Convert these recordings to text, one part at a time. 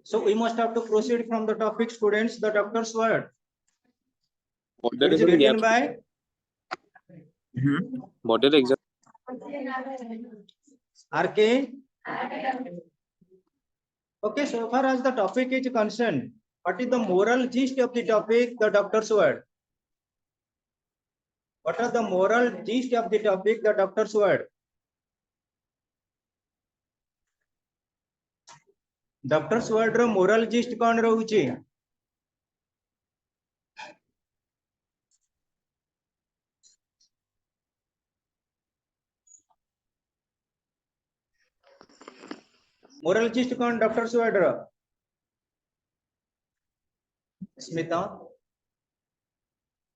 So we must have to proceed from the topic, students. The doctor's word. What It is written by what did exam? RK. Okay, so far as the topic is concerned, what is the moral gist of the topic? The doctor's word. What are the moral gist of the topic? The doctor's word. Doctor's word row moral gist कौन रहूची? Moral gist कौन doctor's word row? Smita.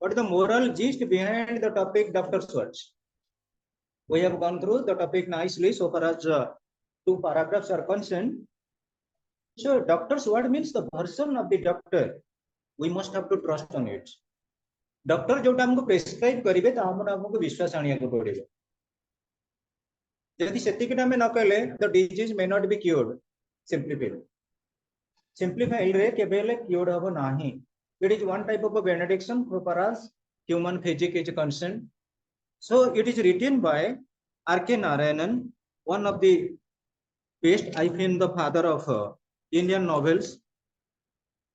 What is the moral gist behind the topic doctor's words? We have gone through the topic nicely so far as 2 paragraphs are concerned. So doctor's word means the version of the doctor. We must have to trust on it. Doctor जोटा हमको prescribe करिवे ता हमको विश्वास आनिया को पड़ेगा. यदि सेतिक time में न कहले the disease may not be cured. Simplified रे केबेले cured हबो नाही. It is one type of a benediction so far as human physics is concerned. So it is written by R.K. Narayanan, one of the best, I feel, the father of Indian novels.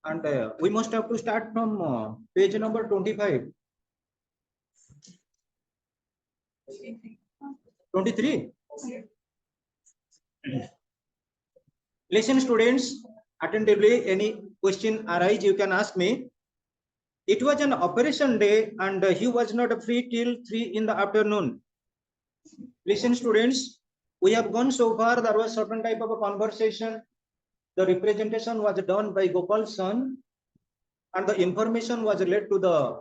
And we must have to start from page number 25. 23. Listen, students, attentively. Any question arise, you can ask me. It was an operation day and he was not free till 3 in the afternoon. Listen, students, we have gone so far. There was certain type of a conversation. The representation was done by Gopal's son and the information was led to the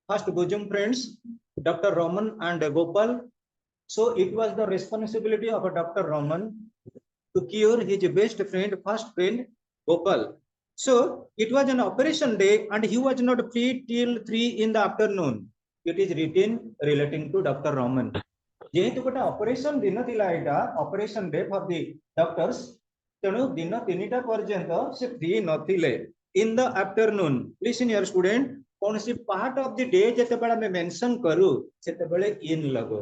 first bosom friends, Dr. Raman and Gopal. So it was the responsibility of Dr. Raman to cure his best friend, first friend, Gopal. So it was an operation day and he was not free till 3 in the afternoon. It is written relating to Dr. Raman. जेहेतु गोटे operation दिन थिला एटा operation day for the doctors तेणु दिन 3टा पर्यंत से फ्री नथिले in the afternoon. Listen here student, कौन सी पार्ट ऑफ द डे जेते बेला में मेंशन करू सेते बेले इन लगो.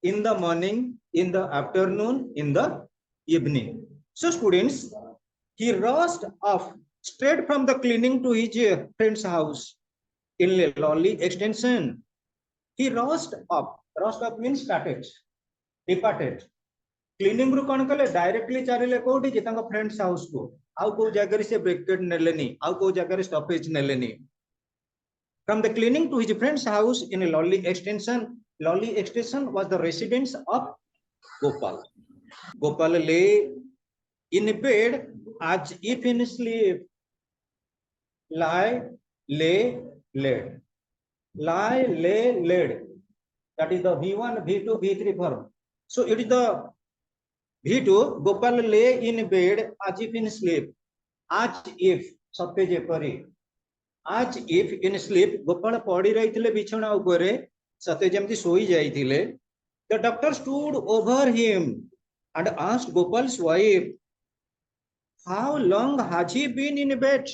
In the morning, in the afternoon, in the evening. So students, he rushed off straight from the cleaning to his friend's house in Lolly extension. He rushed up. Rushed up means started, departed. Cleaning ru कौन कले directly चारिले कोठी जितांग friend's house को. आउ को जगह से break नेलेनी, आउ को जगह stoppage नेलेनी. From the cleaning to his friend's house in a Lolly extension. Lolly extension was the residence of Gopal. Gopal lay in bed as if in sleep. Lie, lay, laid. Lie, lay, laid. That is the V1, V2, V3 form. So it is the V2. Gopal lay in bed as if in sleep. As if, सत्य जेपरी. As if in sleep. Gopal पड़ी रही थिले बिछोना ऊपरे. सत्य जेमती सोई जाई थिले. The doctor stood over him and asked Gopal's wife, how long has he been in bed?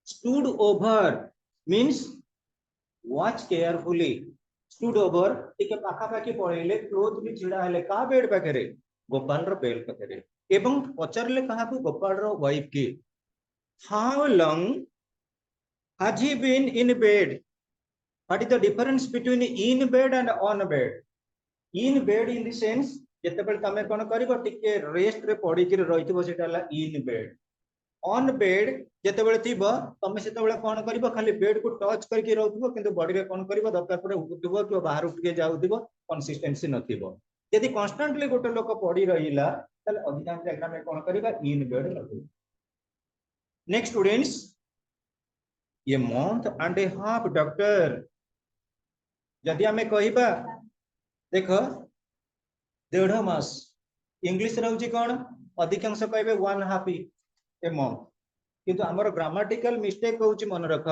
Stood over means watch carefully. Stood over टिके पाखा पाखी पळेले क्लोजली छिडा हेले का बेड पाखरे गोपाल रो बेड पाखरे एवं पचारले कहा को गोपाल रो वाइफ की how long has he been in bed? What is the difference between in bed and on bed? In bed in the sense जेतेबेल तमे कोन करिवो टिके रेस्ट रे पड़ी कि रहितबो सेटा ला इन बेड. ऑन बेड जेतेबेल थिबो तमे सेतेबेल कोन करिवो खाली बेड को टच करके रहउथबो किंतु बॉडी रे कोन करिवो दरकार परे उठुबो कि बाहर उठके जाउथबो कंसिस्टेंसी नथिबो. यदि कांस्टेंटली गोटे लोक पड़ी रहिला तले अधिकांश एग्जाम में कोन करिबा इन बेड लगो. नेक्स्ट स्टूडेंट्स, ये month and A half doctor यदि हमें कहिबा देखो 1.5 मास इंग्लिश रहउची कोन अधिकांश कहबे 1/2 ए मंथ किंतु हमर ग्रामेटिकल मिस्टेक होउची मन रख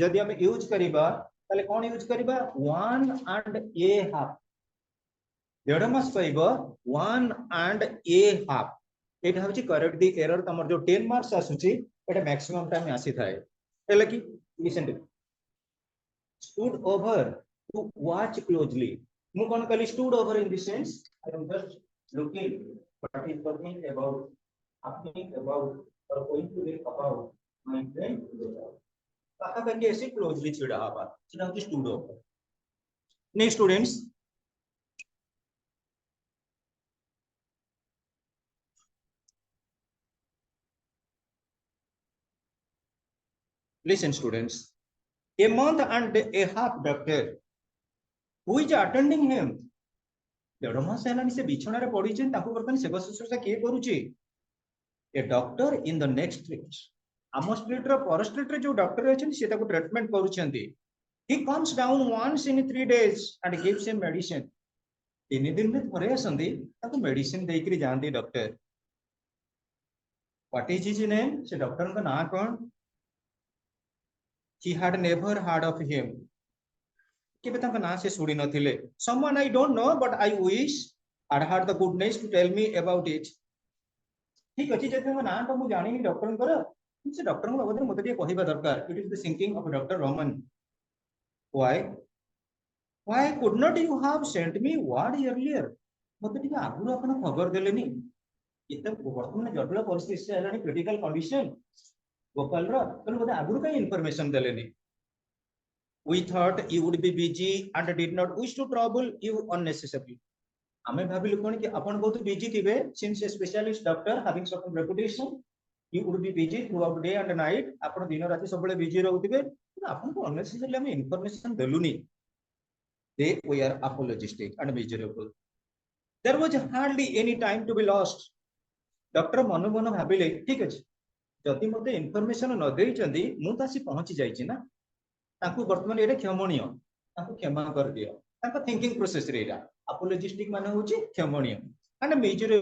जदि हम यूज करिबा ताले कोन यूज करिबा 1 and a half. डेढ़ मास कहब 1.5 एटा होची करेक्ट दी एरर तमर जो 10 मार्क्स आसुची एटा मैक्सिमम टाइम आसी थाए हेला कि listen to stood over to watch closely मु कोन कली stood over in the sense I am just looking what is talking about or going to read about my friend काका करके ऐसे क्लोजली छिड़ा हवा छिड़ा होची stood over next students listen students a month and a half doctor who is attending him देढ़ मास हेलानी से बिछणारे पडिछन ताको बर्तन सेवा शुश्रूषा के करूची a doctor in the next street आम स्ट्रीट रो पर स्ट्रीट रे जो डॉक्टर रहछन से ताको ट्रीटमेंट करूछंती he comes down once in 3 days and gives him medicine 3 दिन में थरे आसंती ताको मेडिसिन देकरी जानती doctor what is his name से डॉक्टर का नाम कोन he had never heard of him केबे ताका ना से सुडी नथिले someone I don't know but I wish had had the goodness to tell me about it ठीक अछि जते ना तो मु जानि डॉक्टर कर से डॉक्टर को बदले मते के कहिबा दरकार it is the thinking of doctor Roman why could not you have sent me word earlier मते के आगु अपन खबर देलेनी इते वर्तमान जटिल परिस्थिति से हलानी क्रिटिकल कंडीशन गोपाल रो तो मते आगु का information देलेनी we thought you would be busy and did not wish to trouble you unnecessarily हमें भाबिलु कोन कि अपन बहुत busy थिबे since a specialist doctor having certain reputation you would be busy throughout day and night अपन दिन राति सबले busy रहउथिबे अपन को unnecessarily हमें information देलुनी they were apologetic and miserable there was hardly any time to be lost doctor मन मन भाबिले ठीक अछि जदि मते इंफॉर्मेशन न देई चंदी मु तासी पहुंची जाईची ना ताकू वर्तमान एटा क्षमणीय ताकू क्षमा कर दियो ताका थिंकिंग प्रोसेस रे एटा अपोलोजिस्टिक माने होची क्षमणीय माने मेजर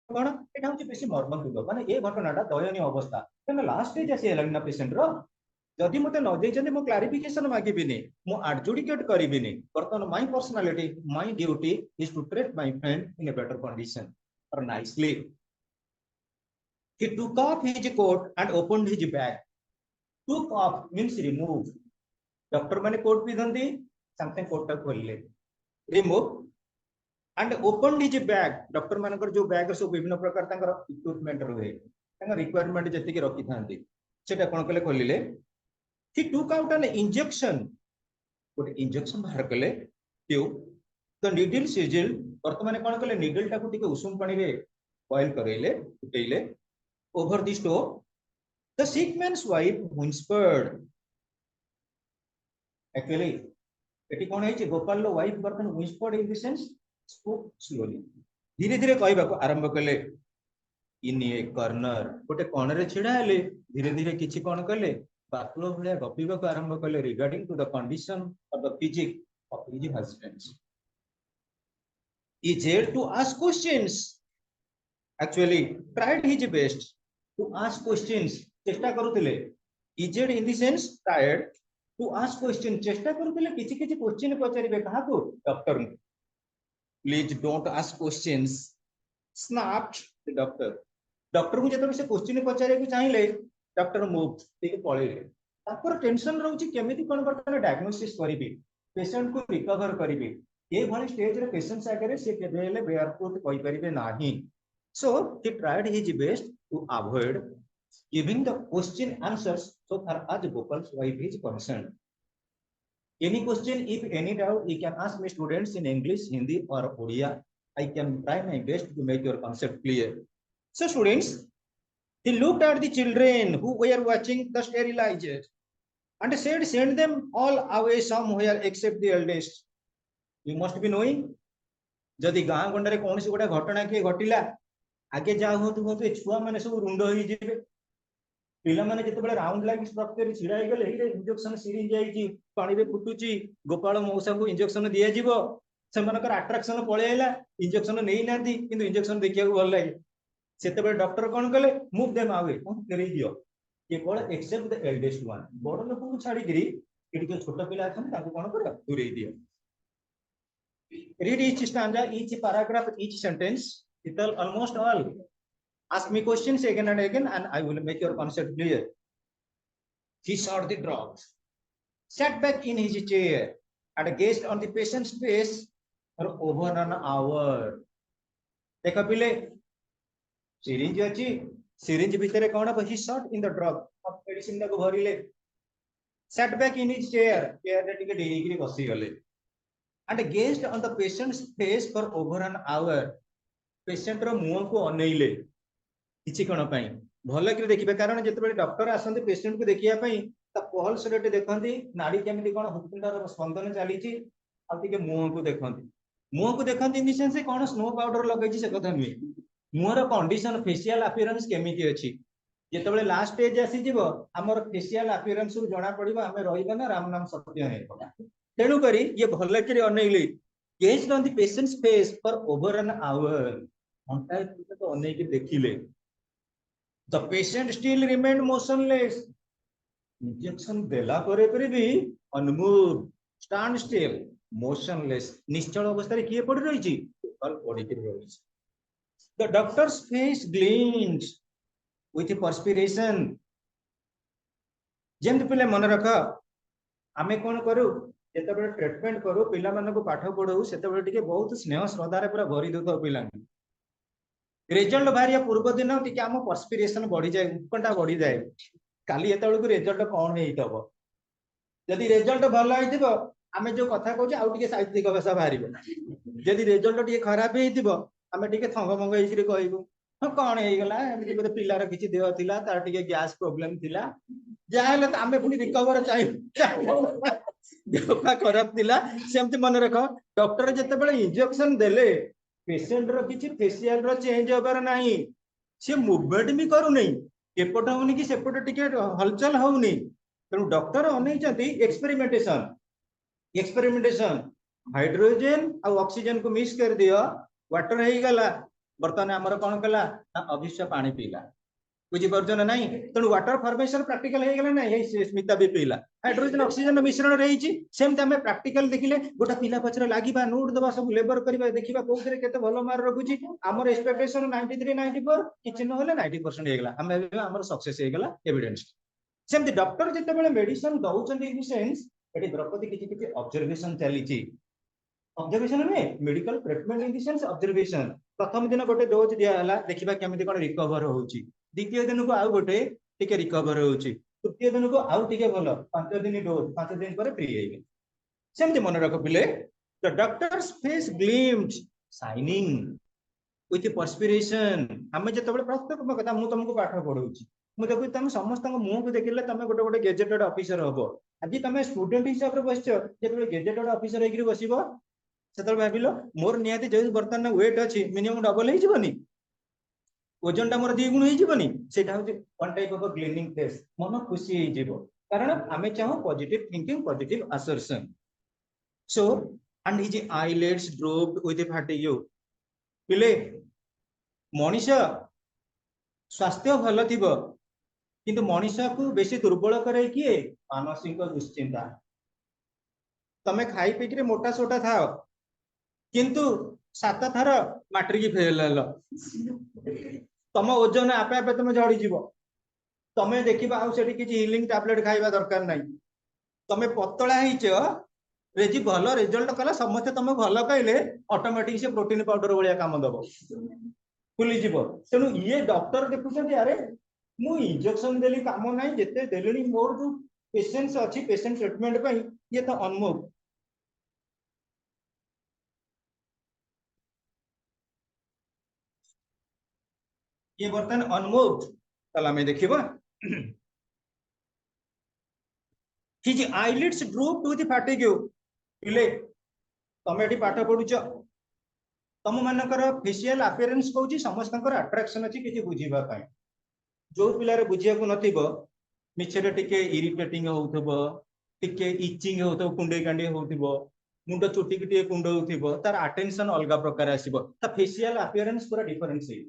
कोन एटा होची बेसी मर्मन्तुक माने ए घटनाटा दयनीय अवस्था तने लास्ट स्टेज आसी हेलना पेशेंट रो जदि मते न देई चंदी मो क्लैरिफिकेशन मागिबिनी मो एडजुडिकेट करिबिनी वर्तमान my personality my duty is to treat my friend in a better condition और nicely he took off his coat and opened his bag took off means remove doctor माने कोट पिधंती संगते coat टा खोलले remove and open his bag doctor मानकर जो bag सब विभिन्न प्रकार तांकर इक्विपमेंट रहे तांकर रिक्वायरमेंट जति के रखि थांती सेटा कोन कले खोलिले he took out an injection कोट इंजेक्शन बाहर कले ट्यूब द नीडल सिजल वर्तमान कोन कले नीडल टा को टिके उषुम पानी रे बॉयल करेले उठेले over the stove the sick man's wife whispered actually एटी कोन है गोपाल लो वाइफ बर्तन whispered in the sense spoke slowly धीरे धीरे कहबा को आरंभ कले इन ए कॉर्नर गोटे कोन रे छिडा हेले धीरे धीरे किछि कोन कले बातलो भलिया गपिबा को आरंभ कले regarding to the condition of the physique of his husband he dared to ask questions actually tried his best to ask questions चेष्टा करूतिले इजेड in the sense tired to ask question चेष्टा करूतिले किछि किछि क्वेश्चन पचारिबे कहा को doctor please don't ask questions snapped the doctor doctor को जतबे से क्वेश्चन पचारे को चाहिले डॉक्टर मूव ठीक पळेले तापर टेंशन रहउची केमिति कोन बर्तन डायग्नोसिस करिबे पेशेंट को रिकवर करिबे ए भली स्टेज रे पेशेंट आगे से केबेले बेयरफुट कहि परिबे नाही so he tried his best to avoid giving the question answers so far as Gopal's wife is concerned. Any question, if any doubt, you can ask me students in English, Hindi or Odia. I can try my best to make your concept clear. So students, he looked at the children who were watching the sterilizer and said, send them all away somewhere except the eldest. You must be knowing, जदि गाँ गंडे कौन सी गोटे घटना किए घटिला आगे जा हो छुआ मैंने सब रुंड हो जिवे पिला माने जेतेबेले राउंड लाइन स्ट्रक्चर छिड़ा हे गेले हे इंजेक्शन सिरिंज जाईची पानी रे फुटुची गोपाल मौसा को इंजेक्शन दिया जीवो सेमानकर अट्रैक्शन पळे आइला इंजेक्शन नै नांती किंतु इंजेक्शन देखिया को भल लागे सेतेबेले डॉक्टर कोन कले मूव देम अवे कोन करै दियो केवल एक्सेप्ट द एल्डेस्ट वन बड़ लोक को छाडी गिरी एटी के छोट पिला अछन ताको कोन कर दूरै दियो Read each stanza, each paragraph, each sentence. It will almost all. Ask me questions again and again, and I will make your concept clear. He sought the drugs, sat back in his chair, and gazed on the patient's face for over an hour. देखो पिले syringe अछि syringe भितर कोन he shot in the drug of medicine को भरिले sat back in his chair रे टिके डेइकरी बसी गले and gazed on the patient's face for over an hour. Patient रो मुंह को अनेइले किछि कोन पई भल कि देखिबे कारण जेतेबेले डॉक्टर आसंती पेशेंट को देखिया पई ता पल्स रेट देखंती नाड़ी केमिति कोन हृदपिंडर स्पंदन चलीची आ टिके मुंह को देखंती इन द सेंस कोन स्नो पाउडर लगैछि से कथा नुई मुंह रो कंडीशन फेशियल अपीयरेंस केमिति अछि जेतेबेले लास्ट स्टेज आसी जिवो हमर फेशियल अपीयरेंस रु जणा पड़िबो हमें रहिबा ना राम नाम सत्य हे तेनु करी ये भल कि अनेइले gazed on the patient's face for over an hour घंटाए तो अनेक देखिले the patient still remained motionless injection देला करे भी unmoved stand still motionless निश्चल अवस्था रे किए पड़ रही छी कल पड़ी के रही छी the doctor's face gleamed with perspiration जेंत पिले मन रख आमे कोन करू जेतेबेले ट्रीटमेंट करू पिला मानको पाठ पढौ सेतेबेले टिके बहुत स्नेह श्रद्धा रे पूरा भरी दतो पिला रिजल्ट बाहरिया पूर्व दिन टिके हम पर्सपिरेशन बढ़ी जाए उत्कंठा बढ़ी जाए काली एतबेले रिजल्ट कोन हेइतबो यदि रिजल्ट भलो हेइतिबो आमे जो कथा कहू आ टिके साहित्यिक भाषा बाहरिबो यदि रिजल्ट टिके खराब हेइतिबो आमे टिके थंग मंग हेइकरी कहइबो कोन हेइगला एमति बोले पिलार किछि देह थिला तार टिके गैस प्रॉब्लम थिला जाहले त आमे पुनी रिकवर चाहि देह खराब थिला सेमति मन रख डॉक्टर जेतेबेले इंजेक्शन देले पेशेंट रो किछि फेशियल रो चेंज होबार नाही से मूवमेंट भी करू नहीं एपट होनी कि सेपट टिके हलचल होउनी तेनु डॉक्टर अनै जति एक्सपेरिमेंटेशन हाइड्रोजन और ऑक्सीजन को मिक्स कर दियो वाटर हे गला बर्तन हमर कोन कला अभिष्य पानी पीला बुझी परजन नाही तेनु वाटर फॉर्मेशन प्रैक्टिकल हे गला नाही हे स्मिता भी पीला हाइड्रोजन ऑक्सीजन मिश्रण रही छी सेम तमे प्रैक्टिकल देखिले गोटा पिला पछरे लागिबा नोट दबा सब लेबर करबा देखिबा कोथरे केते भलो मार रखुची हमर एक्सपेक्टेशन 93 94 किछि न होले 90% हे गला हम हमर सक्सेस हे गला एविडेंस सेम द डॉक्टर जेते बेले मेडिसिन दउचंदी इन सेंस एटी द्रौपदी किछि ऑब्जर्वेशन चलीची ऑब्जर्वेशन में medical treatment in the sense observation प्रथम दिन गोटे डोज दिया हला देखिबा केमिति कोन रिकवर होउची द्वितीय दिन को आउ गोटे टिके रिकवर होउची तृतीय दिन को आउ टिके भलो 5 दिन डोज 5 दिन पर फ्री हे सेमति मन रख पिले the doctors face gleamed shining with perspiration हम जेतेबेले प्रत्येक कथा मु तुमको पाठ पढौची मु देखु तुम समस्त मुंह को देखिले तुम गोटे गोटे गेजेटेड ऑफिसर हबो आज तुम स्टूडेंट हिसाब रे बसछो जेतेबेले गेजेटेड ऑफिसर हेकरी बसिबो सेतेबेले भाबिलो मोर नियाती जे वर्तमान वेट अछि मिनिमम डबल हे जिवनी ओजन टा मोर 2 गुण हे जिवनी सेटा होची वन टाइप ऑफ ग्लेनिंग टेस्ट मन खुशी हे जिवो कारण आमे चाहो positive thinking positive assertion so and his eyelids drooped with a fatigue पिले मनीष स्वास्थ्य भल थिबो किंतु मनीष को बेसी दुर्बल करे किए मानसिक दुश्चिंता तमे खाई पी के मोटा सोटा थाओ किंतु 7 थर मैट्रिक फेल हलो तम ओजन आपे आपे तमे झड़ी जीवो तमे देखिबा आ सेठी किछि हीलिंग टैबलेट खाइबा दरकार नाही तमे पतला हिचो रेजी भलो रिजल्ट कला समस्त तमे भलो कहले ऑटोमेटिक से प्रोटीन पाउडर भलिया काम दबो फुली जीवो तेनु ये डॉक्टर देखुछन यारे मु इंजेक्शन देली काम नाही जेते देलेनी मोर जो पेशेंट्स अछि पेशेंट ट्रीटमेंट पई ये तो अनमूव ये बर्तन अनमूव तला में देखिबा his eyelids drooped with fatigue पिले तमे एटी पाठ पढुछ तम मानकर फेशियल अपीयरेंस कहूची समस्तकर अट्रैक्शन अछि किछि बुझिबा पई जो पिला रे बुझिया को नथिबो मिछरे टिके इरिटेटिंग होउथबो टिके इचिंग होउथबो कुंडे कांडी होउथबो मुंड चुटी किटे कुंड होउथबो तार अटेंशन अलगा प्रकार आसीबो ता फेशियल अपीयरेंस पूरा डिफरेंस है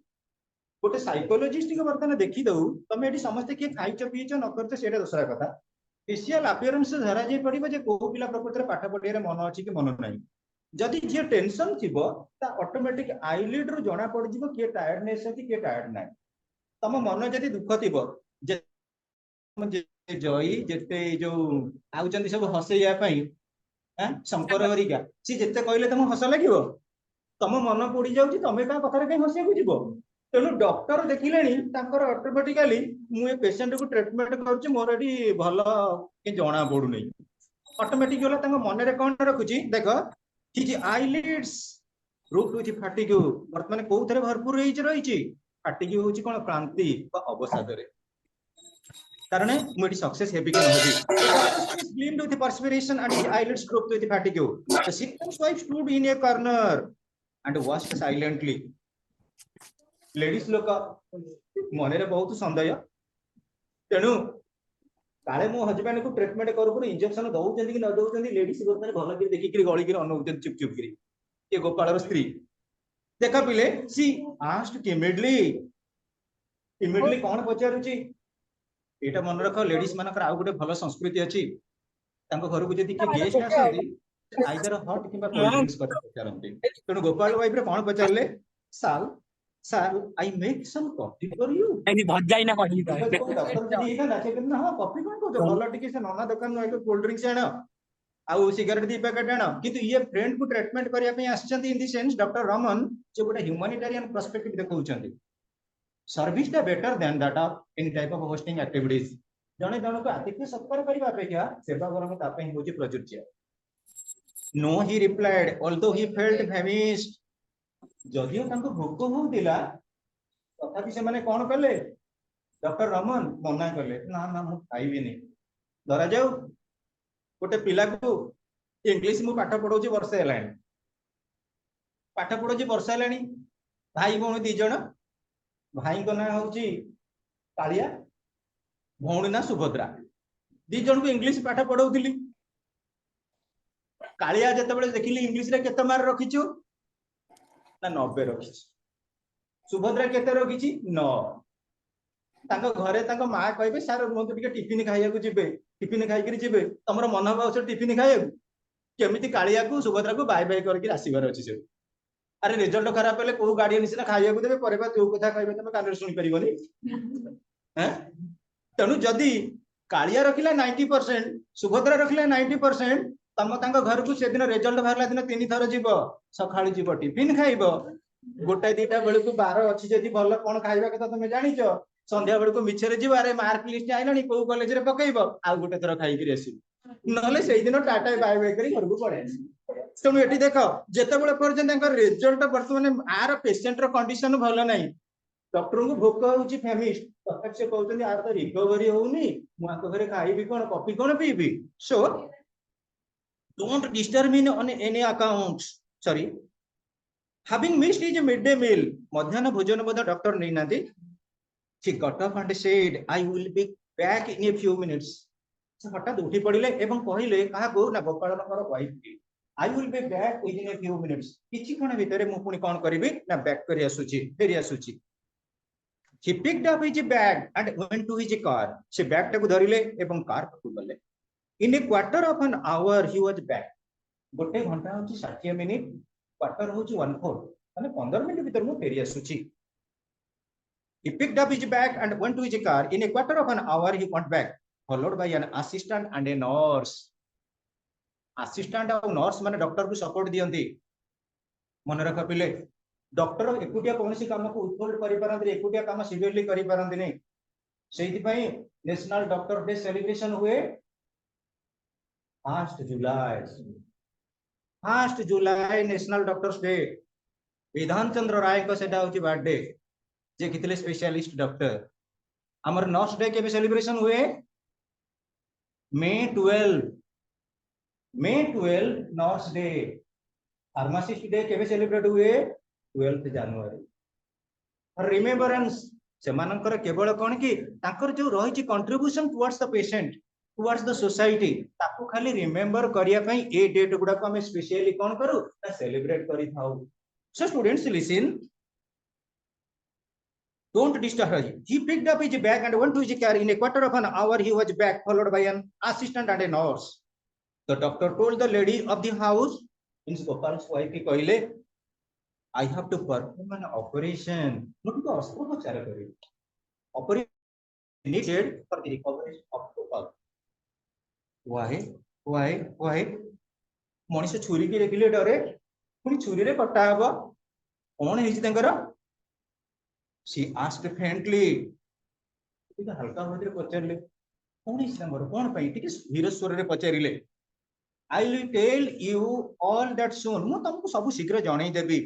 गोटे साइकोलॉजिस्ट के बर्तन देखि दउ तमे एटी समस्त के खाइछ पीछ न करते सेटा दूसरा कथा फेशियल अपीयरेंस धरा जे पड़िबो जे को पिला प्रकृति रे पाठ पढिया रे मन अछि कि मन नाही जदि जे टेंशन थिबो ता ऑटोमेटिक आईलिड रो जणा पड़ जिवो के टायर्डनेस अछि के टायर्ड नै तम मन जदि दुख थिबो जे जई जेते जो आउचंदी सब हसैया पई शंकर हरिका सी जेते कहले तुम हस लगिवो तम मन पड़ी जाउची तमे का कथारे कहीं हसिया को जीवो तेणु डॉक्टर देखिलेनी तांकर ऑटोमेटिकली मु ए पेशेंट को ट्रीटमेंट करूची मोर एडी भलो के जणा पडु नै ऑटोमेटिक होला तांग मन रे कोन रखुची देखो हिज आईलिड्स रूप विथ फैटिग वर्तमान कोथरे भरपूर रहिची फैटिग होची कोन क्लांति बा अवसादरे कारण मुझे सक्सेस हेबी के नहोबी gleamed with perspiration and his eyelids drooped with fatigue the sick wife stood in a corner and watched silently ladies लोक मन रे बहुत संदेह तेणु काले मो हजबैंड को ट्रीटमेंट करू इंजेक्शन दउचंदी कि न दउचंदी लेडीज वर्तमान भल कि देखि कि गळी कि अनउचंदी चुप चुप करी ये गोपालर स्त्री देखा पिले सी आस्क्ड timidly कोन पचारुची एटा मन रख लेडीज मानकर आउ गोटे भल संस्कृति अछि तांको घर को जदि के गेस्ट आसंती आइदर हॉट किबा कोल्ड ड्रिंक्स कर पचारंती तेणु गोपाल वाइफ रे कोन पचारले shall sir I make some coffee for you नहीं भजाई ना कहि डॉक्टर जदि एका दाचे कि ना कॉफी कोन को भल टिके से नना दुकान नो कोल्ड ड्रिंक्स आना आउ सिगरेट दी पैकेट आना किंतु ये फ्रेंड को ट्रीटमेंट करिया पे आछंती in the sense doctor Raman जे गोटे ह्यूमैनिटेरियन पर्सपेक्टिव देखौचंती सर्विस टा better than that of any type of hosting activities जने जने को आतिथ्य सत्कार करिबा अपेक्षा सेवा करम ता पई होची प्रजुज्य no he replied although he felt famished जदियो तांको भोक होउतिला तथापि से माने कोन कले डॉक्टर रमन मना कले ना ना मु खाइबी नहीं धरा जाऊ गोटे पिला को इंग्लिश मु पाठ पढौची वर्ष हेलानी पाठ पढौची वर्ष हेलानी भाई भौणी दी जण भाई को ना होची कालिया भौणी ना सुभद्रा दी जण को इंग्लिश पाठ पढौतिली कालिया जते बेले देखिली इंग्लिश रे केते मार रखिछु ना 90 रखिछु सुभद्रा केते रखिछि 9 तांको घरे तांको मां कहबे सार रुहंतु टिके टिफिन खाइया को जिबे टिफिन खाइ करी जिबे तमरो मन होबा से टिफिन खाइया केमिति कालिया को सुभद्रा को बाय बाय करके आसीबार अछि से अरे रिजल्ट खराब हेले को गार्डियन सिना खाइया को देबे परे बा जो कथा कहबे तमे कानरे सुनि परिबोनी हैं तनु जदी कालिया रखिला 90% सुभद्रा रखिला 90% तम तांको घर को से दिन रिजल्ट बाहरला दिन 3 थर जीवो सखाळी जीवो टिफिन खाइबो गोटे दीटा बेले को 12 अछि जदी भल कोन खाइबा कथा तमे जानिचो संध्या बेले को मिछरे जीव अरे मार्क लिस्ट आइलानी को कॉलेज रे पकइबो आ गोटे थर खाइ करी आसी नले सेही दिन टाटा बाय बाय करी घर को पड़े तेणु एटी देख जेते बेले पर्यंत रिजल्ट वर्तमान आर पेशेंट रो कंडीशन भल नाही डॉक्टर को भोक होची फेमिश तब से कहउतनी आर तो रिकवरी होउनी मु आको घरे खाइबी कोन कॉफी कोन पीबी so don't disturb in on any account sorry having missed his midday meal मध्याह्न भोजन बोध डॉक्टर नै नादी he got up and said I will be back in a few minutes से हठात उठी पड़िले एवं कहिले कहा को ना गोपालनकर wife I will be back within a few minutes किछि कोन भितरे मु पुनी कोन करबी ना बैक करी आसुची फेरी आसुची he picked up his bag and went to his car से बैग टाको धरिले एवं कार पकु गले in a quarter of an hour he was back गोटे घंटा होची 60 मिनिट क्वार्टर होची 1/4 माने 15 मिनिट भीतर मु फेरी आसुची he picked up his bag and went to his car in a quarter of an hour he went back followed by an assistant and a nurse assistant और nurse माने doctor को support दियंती मन रख पिले doctor एकुटिया कोनसी काम को उत्फोल्ड करि परंती एकुटिया काम सिवियरली करि परंती नै सेहि पई नेशनल डॉक्टर डे सेलिब्रेशन हुए 1 जुलाई national doctors day Bidhan Chandra राय को सेटा होची बर्थडे जे कितले स्पेशलिस्ट डॉक्टर हमर नर्स डे के सेलिब्रेशन हुए May 12 nurse day pharmacist day के सेलिब्रेट हुए 12 जनवरी और रिमेम्बरेंस से मानकर केवल कोन कि ताकर जो रहिछि contribution towards the patient towards the society ताको खाली रिमेम्बर करिया पई ए डेट गुडा को हम स्पेशली कोन करू सेलिब्रेट करि थाउ so students listen don't disturb her he picked up his bag and went to his car in a quarter of an hour he was back followed by an assistant and a nurse the doctor told the lady of the house means Gopal wife की कहले I have to perform an operation मुझे अस्त्रोपचार करी operation needed for the recovery of Gopal why Manish छुरी की देखिले डरे पुणी छुरी रे कटा हबो कौन है तांकर सी आस्क्ड फ्रेंडली हल्का भाव पचारे कौन है तांकर कौन पई टिके धीर स्वर रे पचारिले I will tell you all that soon मु तुमको सब शीघ्र जणै देबी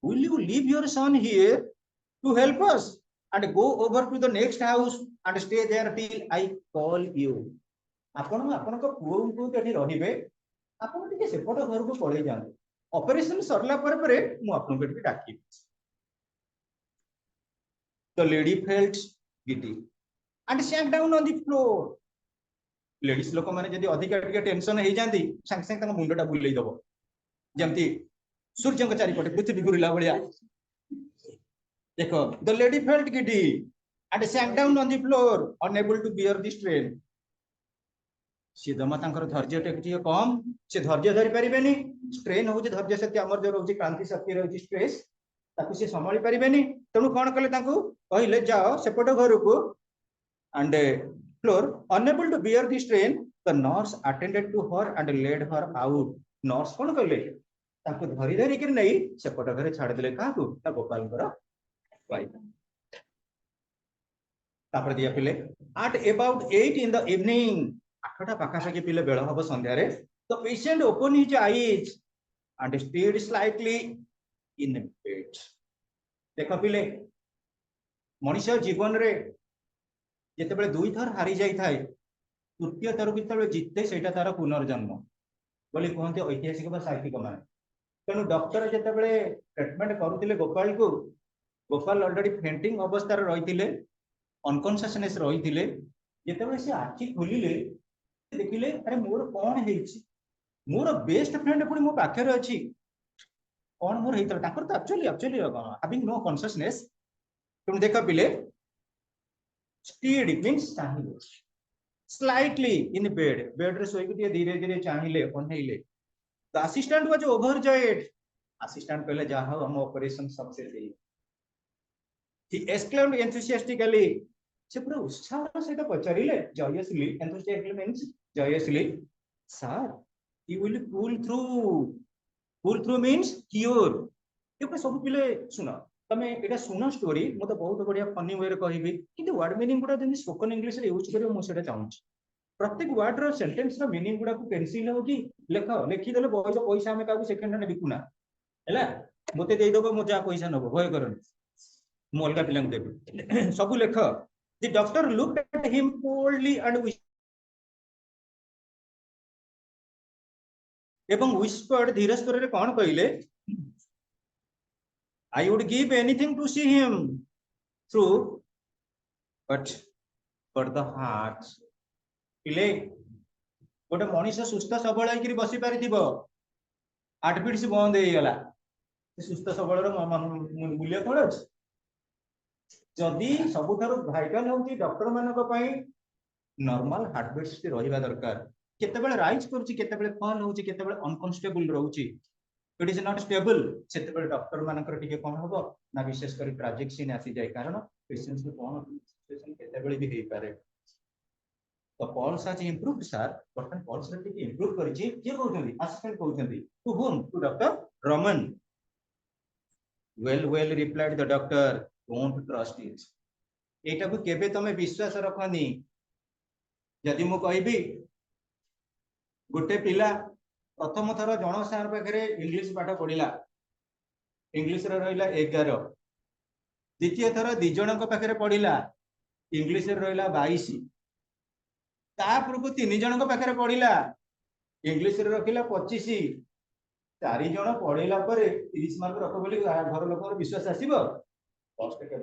will you leave your son here to help us and go over to the next house and stay there till I call you आपण आपण को पुओ को एठी रहिबे आपण टिके सेपट घर को पळै जान ऑपरेशन सरला पर मु आपण को डाकी the lady felt giddy and sank down on the floor ladies लोक माने जदी अधिक टिके टेंशन हे जांदी संग संग तंग मुंडटा बुलई दबो जेमती सूर्य को चारि पटे पृथ्वी घुरिला भलिया देखो the lady felt giddy and sank down on the floor unable to bear the strain सी जमा तांकर धैर्य टेकटिए कम से धैर्य धरि परिबेनी स्ट्रेन हो जे धैर्य शक्ति हमर जो रहउची क्रांति शक्ति रहउची स्ट्रेस ताकू से संभाली परिबेनी तणु कोन कले तांकू कहिले जाओ सेपट घर को and floor unable to bear the strain the nurse attended to her and led her out nurse कोन कले ताकू धरि धरि के नै सेपट घरे छाड़ देले काकू ता गोपाल कर वाइफ तापर दिया पिले at about 8 in the evening आठटा पाखापाखि पिले बेल हब संध्या रे the patient opened his eyes and stirred slightly in bed देखा पिले मनुष्य जीवन रे जेते बेले दुई थर हारी जाई थाए तृतीय थर बितबे जिते सेटा तार पुनर्जन्म बोली कहते ऐतिहासिक बा साहित्यिक मान तेणु डॉक्टर जेते बेले ट्रीटमेंट करूतिले गोपाल को गोपाल ऑलरेडी फेंटिंग अवस्था रे रहितिले अनकॉन्शियसनेस रहितिले जेते बेले से आखि खोलिले देखिले अरे मोर कोन हेछि मोर बेस्ट फ्रेंड पुनी मो पाखे रे अछि कोन मोर हेतल ताकर त एक्चुअली हैविंग नो कॉन्शियसनेस तुम देखा पिले स्टीड मींस चाहिए स्लाइटली इन बेड रे सोई के धीरे धीरे चाहिए ओनहिले the assistant was overjoyed assistant कहले जा हो हम ऑपरेशन सक्सेस हे ही एक्सक्लेम्ड एंथुसियास्टिकली से पूरा उत्साह से पचारिले joyously enthusiastically means joyously sir he will pull through means cure ये सब पिले सुनो तमे एटा सुनो स्टोरी मो तो बहुत बढ़िया फनी वे रे कहबी किंतु वर्ड मीनिंग गुडा जनी स्पोकन इंग्लिश रे यूज करियो मो सेटा चाहूँ प्रत्येक वर्ड रो सेंटेंस रो मीनिंग गुडा को पेंसिल हो कि लिखि देले बहुत पैसा हमें काबू सेकंड ने बिकुना हैला मते देई दबो मो जा पैसा नबो भय करन मो अलगा पिलंग देबी सब लेख the doctor looked at him coldly and एवं व्हिस्पर्ड धीरे स्वर रे कोन कहिले I would give anything to see him through, but for the heart. पिले गोटे मनीष सुस्थ सबल होकर बसी पारिथिबो हार्टबीट से बंद हो गला सुस्थ सबल मूल्य कौन अछि जदि सबुठारु भाइटाल होती डॉक्टर मानक पई नॉर्मल हार्टबीट रहिबा दरकार केतेबेले राइज करूची केतेबेले फॉल होची केतेबेले अनकंस्टेबल रहउची इट इज नॉट स्टेबल सेतेबेले डॉक्टर मानकर टिके कोन हबो ना विशेष करी ट्रेजिक सीन आसी जाय कारण पेशेंट्स को कोन सिचुएशन केतेबेले भी हेई पारे तो पल्स आज इंप्रूव्ड सर बर्तन पल्स रे टिके इंप्रूव करची के कहउछंदी असिस्टेंट कहउछंदी to home to doctor Raman well replied the doctor don't trust it एटा को केबे तमे विश्वास रखनी यदि मु कहबी गोटे पिला प्रथम थर जन सार पाखे इंग्लिश पाठ पढ़ा इंग्लिश रहा 11 द्वितीय थर दिज पाखे पढ़ा इंग्लिश रहा 22 तापूर्व 3 जन पाखे पढ़ा इंग्लिश रखिला 25 4 जन पढ़ेला 30 मार्क रख बोली घर लोक विश्वास आसब कष्ट के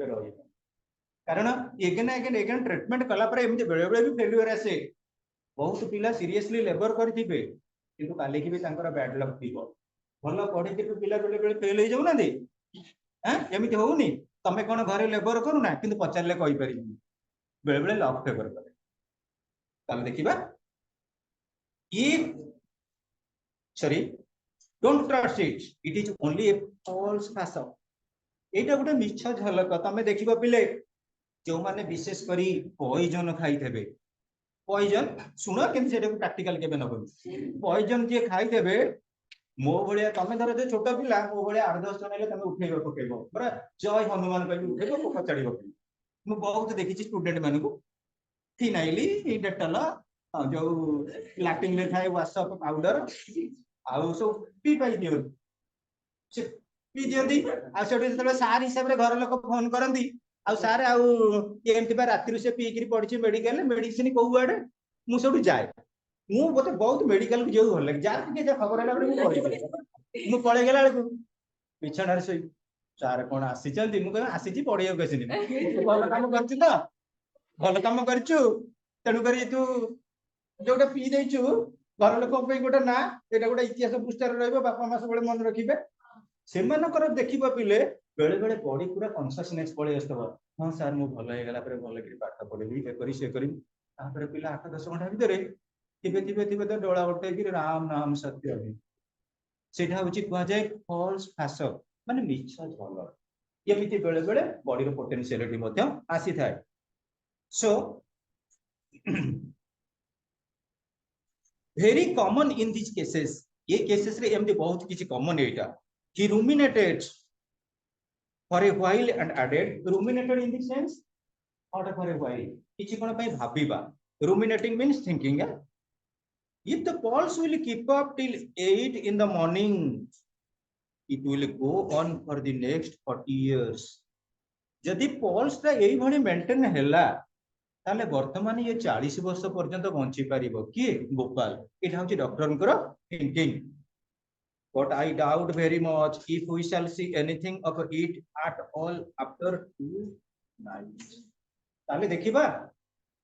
कारण एगेन ट्रीटमेंट कलापर एमती बेले बेले भी फेल्युअर आसे बहुत पिला सीरियसली लेबर करेंगे किंतु काली की भी बैड लक थी भल पढ़ी पिला बेले बेले फेल हो जाऊना एमती होनी तमें कौन घरे लेबर करूना कि पचारे कहीपर बेले बेले लक फेवर करे देखा ये sorry Don't trust it. It is only a false facade. एटा गोटे मिछ झलक तमे देखिबो पिले जो माने विशेष करी पॉइजन खाइथेबे पॉइजन सुनो केमि सेटा प्रैक्टिकल केबे न पॉइजन जे खाइथेबे मो भलिया तमे धर जे छोट पिला मो भलिया 8-10 जण हेले तमे उठेइबो पकेइबो बरा जय हनुमान कहि उठेइबो को चढ़िबो मु बहुत देखिछि स्टूडेंट मानकु फिनाइली डेटल जो लैटिन ले थाए वाशअप पाउडर आउ सब पी पाई दियो से पी दियंती आ सेठी जतले सार हिसाब रे घर लोक फोन करंती आ सार आ एमती बा रात्रि से पी किरी पड़छि मेडिकल मेडिसिन को आडे मु सब जाय मु बते बहुत मेडिकल को जेउ भल जा के जे खबर हला मु पळे गेला को पिछाड़ रे सई सार कोन आसी चंती मु कह आसी छी पड़ियो कसिनी भल काम करछि त भल काम करछु तनु करी तू जोटा पी देछु घर लोक पे गोटे ना एटा गोटे इतिहास पुस्तक रहइबो बापा मास बळे मन रखिबे सेमानकर देखिबा पिले बेले बेले बॉडी पूरा कॉन्शियसनेस पळे आस्तबा हां सर मु भल हे गेला पर भल कि पाठ पढिबी ए करी से करी तापर पिला 8-10 घंटा भितरे थिबे तो डोळा उठे कि राम नाम सत्य है सेटा होची कुआ जाय फॉल्स फासो माने मिछ झल एमिति बेले बेले बॉडी रो पोटेंशियलिटी मध्ये आसी थाए सो very common in these cases ये केसेस रे एमती बहुत किछि common Etah he ruminated for a while and added ruminated in the sense what for a while किछि कोन पय भाबिबा ruminating means thinking if the pulse will keep up till 8 in the morning it will go on for the next 40 years जदि pulse ता एई भणी maintain हैला ताले वर्तमान ये 40 वर्ष पर्यंत बंची पारिबो कि गोपाल इट हाउची डॉक्टर करो thinking but I doubt very much if we shall see anything of it at all after 2 nights ताले देखिबा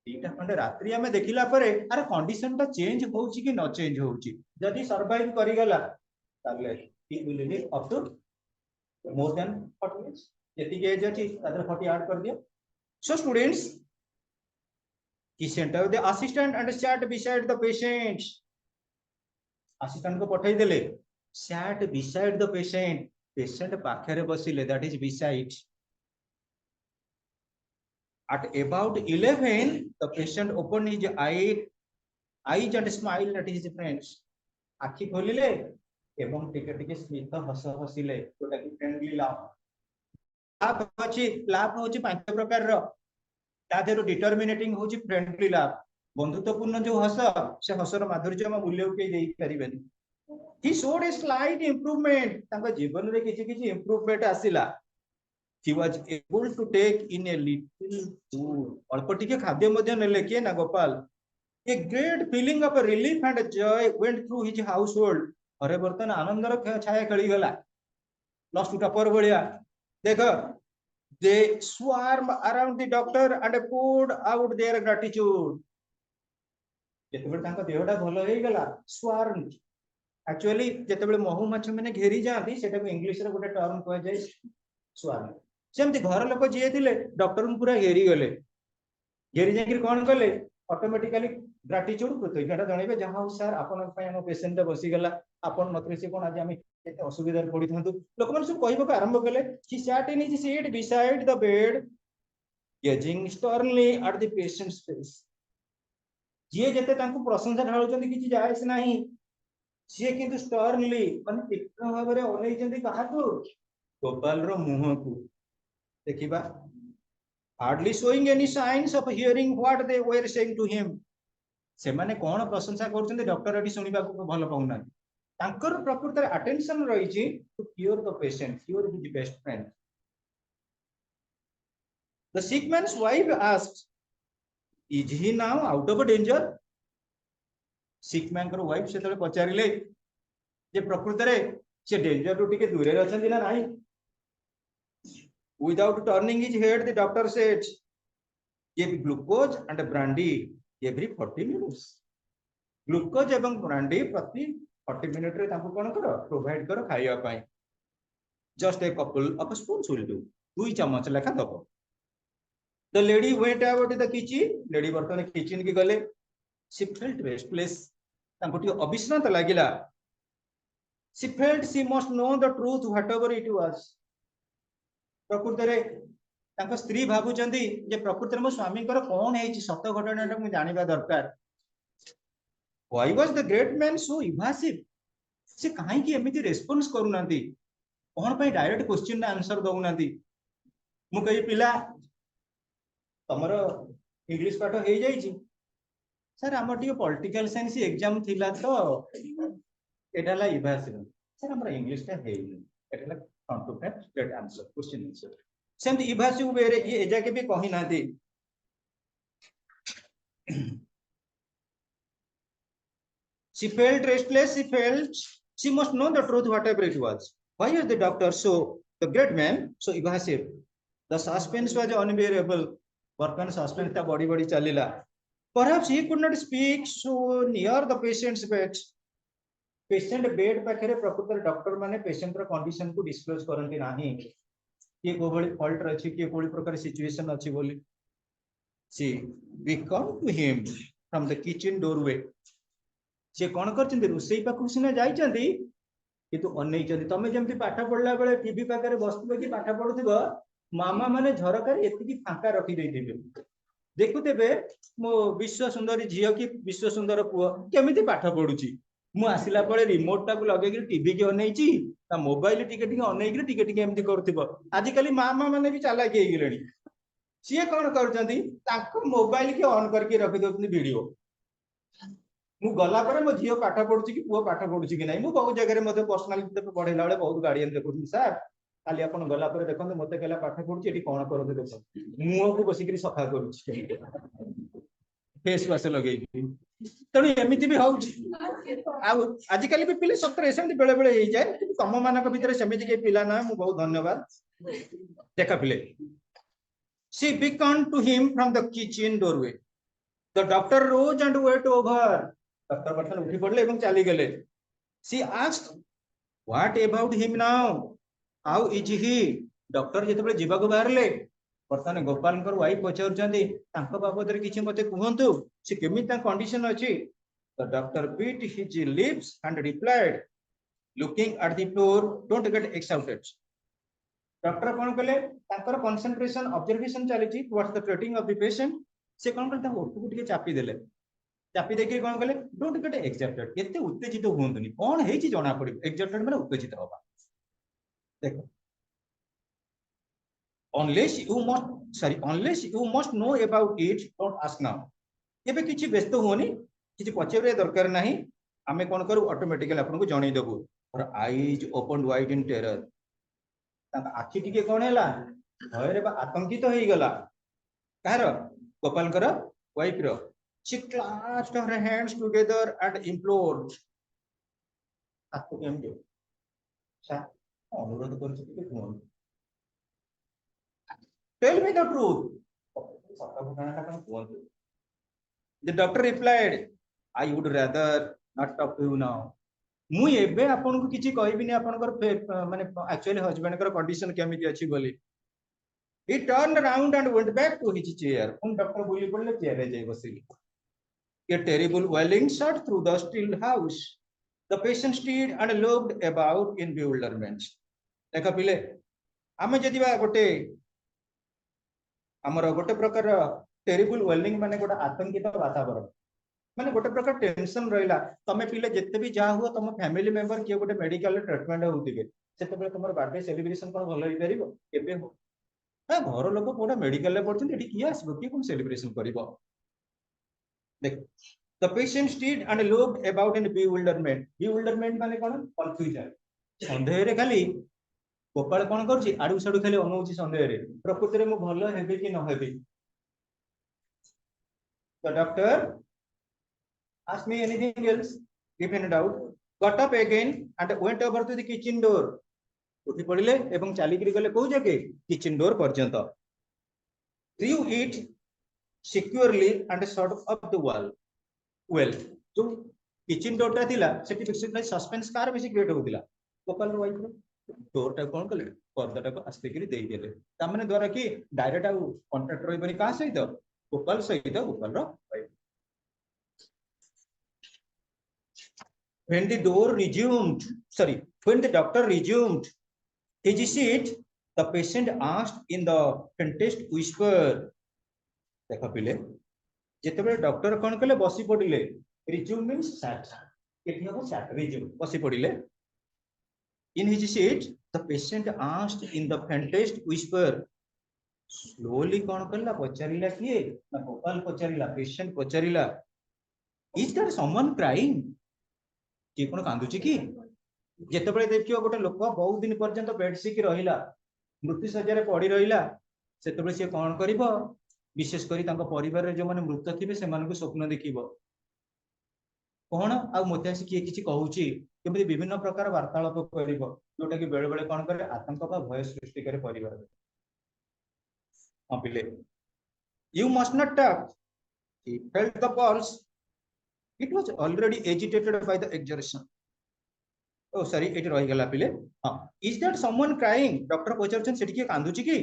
एटा खंडे रात्रि हमें देखिला परे अरे कंडीशन ता चेंज होउची कि न चेंज होउची जदि सर्वाइव करि गला ताले ही will live up to more than 40 years यदि एज अछि तादर 40 ऐड कर दियो so students He sent out the assistant and sat beside the patient. Assistant को पठाई देले sat beside the patient. Patient पाखरे बसिले that is beside. At about 11 the patient opened his eyes and smiled at his friends. आखि खोलिले एवं टिके टिके स्मित हस हसिले जोटा कि फ्रेंडली लाफ लाफ अछि लाफ होछि पांच प्रकार रो तादेरो डिटरमिनेटिंग होची फ्रेंडली लाभ बंधुत्वपूर्ण जो हस से हसर माधुर्य म मूल्य के देई परिबेनी he showed a slight improvement तांको जीवन रे किछि इंप्रूवमेंट आसिला he was able to take in a little food अल्प टिके खाद्य मध्ये नेले के ना Gopal a great feeling of relief and joy went through his household अरे बर्तन आनंदर छाया खेली गला प्लस टू टपर बढिया देखो they swarm around the doctor and poured out their gratitude जेतेबे तांको देहडा भलो हेई गला swarm एक्चुअली जेतेबे महू माछ माने घेरी जाती सेटा को इंग्लिश रे गोटे टर्म कहै जाय swarm सेमति घर लोक जे थिले डॉक्टर को पूरा घेरी गले घेरी जाकि कोन कले ऑटोमेटिकली ग्रेटिट्यूड कृतज्ञता जणैबे जहां सर आपन पय हम पेशेंट बसी गला आपन नत्रे से कोन आज हम केते असुविधा पड़ी थांतु लोक मन सब कहबो आरंभ कले he sat in his seat beside the bed gazing sternly at the patient's face जे जते तांको प्रशंसा ढाळुचंदी किछि जायस नाही से किंतु sternly माने तीक्ष्ण भाबरे ओनेइचंदी काहाकू गोपाल रो मुह को देखिबा hardly showing any signs of hearing what they were saying to him से माने कोन प्रशंसा करछंदी डॉक्टर एटी सुनिबा को भलो पाउना तांकर प्रकृत अटेंशन रहिछि to cure the patient cure his best friend the sick man's wife asked is he now out of danger sick man कर wife से तले पचारिले जे प्रकृत रे से डेंजर टू टिके दूरे रहछंदी ना नाही without turning his head the doctor said give glucose and brandy every 40 minutes glucose एवं brandy प्रति 40 मिनट रे ताको कोन करो प्रोवाइड करो खाइया पाई just a couple of spoons will do 2 चम्मच लेखा दबो the lady went out to the kitchen lady बर्तन किचन की गले she felt restless ताको टी अविश्रांत लागिला She felt she must know the truth whatever it was. प्रकृत रे तांको स्त्री भाबुचंदी जे प्रकृत रे मो स्वामी कर कोन हेछि सत घटनाटा मु जानिबा दरकार. Why was the great man so evasive? से काहे कि एमिति रेस्पोंस करू नांती कोन पई डायरेक्ट क्वेश्चन ना आंसर दउ नांती. मु कहि पिला तमरो इंग्लिश पाठ हे जाई छी सर हमर टिके पॉलिटिकल साइंस एग्जाम थिला तो एटाला इभासिव सर हमर इंग्लिश टा हे एटाला concept straight answer question answer same evasive way रे ये एजा के भी कहि नांती. She felt restless, she must know the truth whatever it was. Why is the doctor so, the great man, so evasive? The suspense was unbearable. Workman suspense ta body chalila. Perhaps he could not speak so near the patient's bed. Patient bed पाखरे प्रकृत doctor माने patient रो condition को disclose करंती नाही के कोबळी fault रछि के कोबळी प्रकार situation अछि बोली. She beckoned to him from the kitchen doorway. से कौन करछन्ती रुसई पाखु सिना जाइछन्ती किंतु अनैछन्ती. तमे जेमति पाठ पढला बेले टीवी पाखरे बसथिबो कि पाठ पढुथिबो मामा माने झरकार एतिकी फांका रखि दैथिबे देखुतेबे मो विश्व सुंदरी झियो कि विश्व सुंदर पुओ केमिति पाठ पढुची. मु आसिला पळे रिमोट टाकु लगे कि टीवी के अनैछि ता मोबाइल टिके टिके अनै कि टिके टिके एमति करथिबो. आजि काली मामा माने भी चालाक हे गेलेनी. सिए कोन करछन्ती ताको मोबाइल के ऑन करके रखि दोछन्ती वीडियो. मु गला पर मो झियो पाठ पढुची कि पुओ पाठ पढुची कि नै. मु बहुत जगह रे मते पर्सनल पढेला बेले बहुत गार्डियन देखुथि सर खाली अपन गला पर देखंते मते केला पाठ पढुची एठी कोन करते देखो मुओ को बसी करी सफा करूची फेस वाश लगेई तणी एमिति भी होउची. आ आजि काली भी पिले सत्र एसेंती बेले बेले हे जाय तम मानक भीतर सेमिति के पिला ना. मु बहुत धन्यवाद देखा पिले. She beckoned to him from the kitchen doorway. The doctor rose and went over. Doctor बर्तन उठी पड़ले एवं चली गले. She asked, what about him now? How is he? Doctor जेतबे जीवा को बाहरले बर्तन गोपालकर वाइफ पचारछन्ती तांको बाबद रे किछि मते कहंतु से केमि ता कंडीशन अछि. The doctor bit his lips and replied, looking at the floor, don't get excited. Doctor कोन कले तांकर कंसंट्रेशन ऑब्जर्वेशन चलीछि towards the treating of the patient. से कोन करता ओठु टिके चापी देले चापी देखि कोन कले डोंट गेट एक्साइटेड एते उत्तेजित होंतुनी कोन हेछि जणा पड़ि. एक्साइटेड माने उत्तेजित होबा. देखो unless you must know about it don't ask now. एबे किछि व्यस्त होनी किछि पछेरे दरकार नाही. आमे कोन करू ऑटोमेटिकली आपन को जणै देबो. और eyes open wide in terror ता आखि टिके कोन हैला भय रे आतंकित होई गला. कार गोपाल कर वाइफ रो. She clasped her hands together and implored. आपको केम दे सा अनुरोध कर सकते हो. Tell me the truth. The doctor replied, I would rather not talk to you now. मु एबे आपन को किछि कहबिनी आपन कर माने एक्चुअली हस्बैंड कर कंडीशन केमिति अछि बोली. He turned around and went back to his chair. उन डॉक्टर बोली पड़ले चेयर रे जाई बसिली. A terrible wailing shot through the still house. The patient stood and looked about in bewilderment. देखा पिले आमे जदि बा गोटे हमर गोटे प्रकार टेरिबल वेलिंग माने गोटे आतंकित वातावरण माने गोटे प्रकार टेंशन रहिला. तमे पिले जत्ते भी जा हुआ तम फैमिली मेंबर के गोटे मेडिकल ट्रीटमेंट होतिबे सेते बेले तमर बर्थडे सेलिब्रेशन कोन भलो होई परिबो केबे हो. हां घर लोक कोडा मेडिकल ले पड़छन एठी किया आसबो कि कोन सेलिब्रेशन करिवो. देख the patient stood and looked about in bewilderment. Bewilderment माने कोन कंफ्यूजन. संदेह रे खाली गोपाल कोन करछि आडू साडू खाली अनौछि संदेह रे प्रकृति रे मो भलो हेबे कि न हेबे. The doctor asked me anything else if in doubt. Got up again and went over to the kitchen door. उठी पड़िले एवं चाली करी गले को जगे किचन डोर पर्यंत. Threw it securely and sort of up the wall. Well, जो kitchen door ता थिला सेठी बेसिकली सस्पेंस कार बेसी क्रिएट होतिला. गोपाल रो वाइफ रो डोर टा कोन कले पर्दा टा को आस्ते करी देई देले. ता माने द्वारा कि डायरेक्ट आ कांटेक्ट रही बनी का सहित गोपाल रो wife. When the door resumed, sorry, when the doctor resumed his seat, the patient asked in the faintest whisper. देखो पिले जेतेबेले डॉक्टर कोन कले बसी पड़िले resume means sat एठी हो sat resume बसी पड़िले in his seat the patient asked in the faintest whisper slowly कोन कला पचारिला किए ना गोपाल पचारिला पेशेंट पचारिला is there someone crying कि कोन कांदुची की जेतेबेले देखियो गोटे लोक बहुत दिन पर्यंत बेड सिक रहिला मृत्यु सज्जा पड़ी रहिला सेतेबेले से कोन करिवो विशेष करी तांको परिवार जो माने मृत थिबे से मानको स्वप्न देखिबो कोन आ मते आसी किए किछि कहूची केमि विभिन्न प्रकार वार्तालाप करिवो जोटा कि बेले बेले कोन करे आतंक का भय सृष्टि करे परिवार पिले you must not talk he felt the pulse it was already agitated by the exertion oh sorry it रहि गला पिले हां is that someone crying doctor पचारछन सेठी के कांदुची की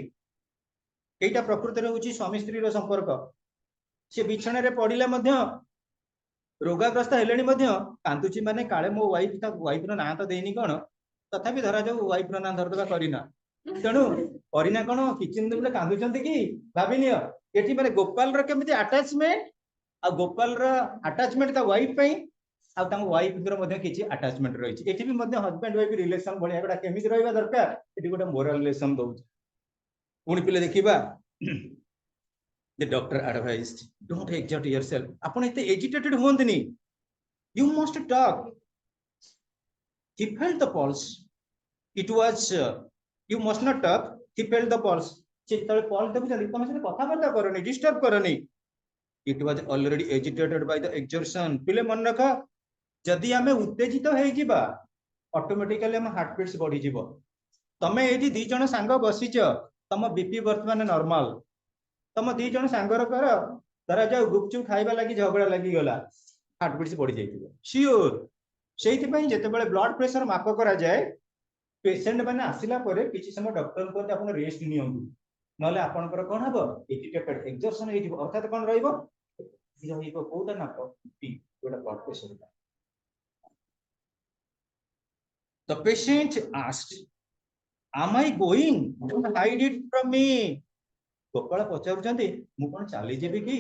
एटा प्रकृति रे होची स्वामी स्त्री रो संपर्क से बिछणे रे पडिले मध्य रोगाग्रस्त हेलेनी मध्य कांदुची माने काळे मो वाइफ रो ना तो देनी कोन तथापि धरा जाऊ वाइफ रो ना धरदबा करिना तेणु करिना कोन किचिन दुबले कांदुचंती की भाबिनियो एठी माने गोपाल रो केमिति अटैचमेंट आ गोपाल रो अटैचमेंट ता वाइफ पई आ तांग वाइफ रो मध्य किछि अटैचमेंट रही छि एठी भी मध्य हस्बैंड वाइफ रिलेशन भलिया गोटा केमिति रहबा दरकार एठी गोटा मोरल रिलेशन दउ पुणी पिले देखिबा the doctor advised don't exert yourself आपण एते agitated होंतनी you must talk he felt the pulse it was you must not talk he felt the pulse से तळे पल्स देखु जल्दी तमे से कथा बार्ता करनी डिस्टर्ब करनी it was already agitated by the exertion पिले मन रखा जदी हमें उत्तेजित हो जिबा ऑटोमेटिकली हम हार्ट बीट्स बढ़ी जिवो तमे एठी दी जण सांग बसिच तम बीपी वर्तमान नॉर्मल तम दी जण सांगर कर धरा जाऊ गुपचुप खाइबा लागि झगड़ा लागि गला हार्ट बीट्स बढ़ी जाइतिबो श्योर सेहिति पई जेतेबेले ब्लड प्रेशर माप करा जाय पेशेंट माने आसिला परे किछि समय डॉक्टर को आपण रेस्ट नियंतु नले आपनकर कोन हबो एजिटेटेड एक्सर्शन हे जिवो अर्थात कोन रहइबो रहिबो कोटा ना बीपी कोटा blood pressure the patient asked am I going don't hide it from me Gopal पचारुचंती मु कोन चाली जेबी की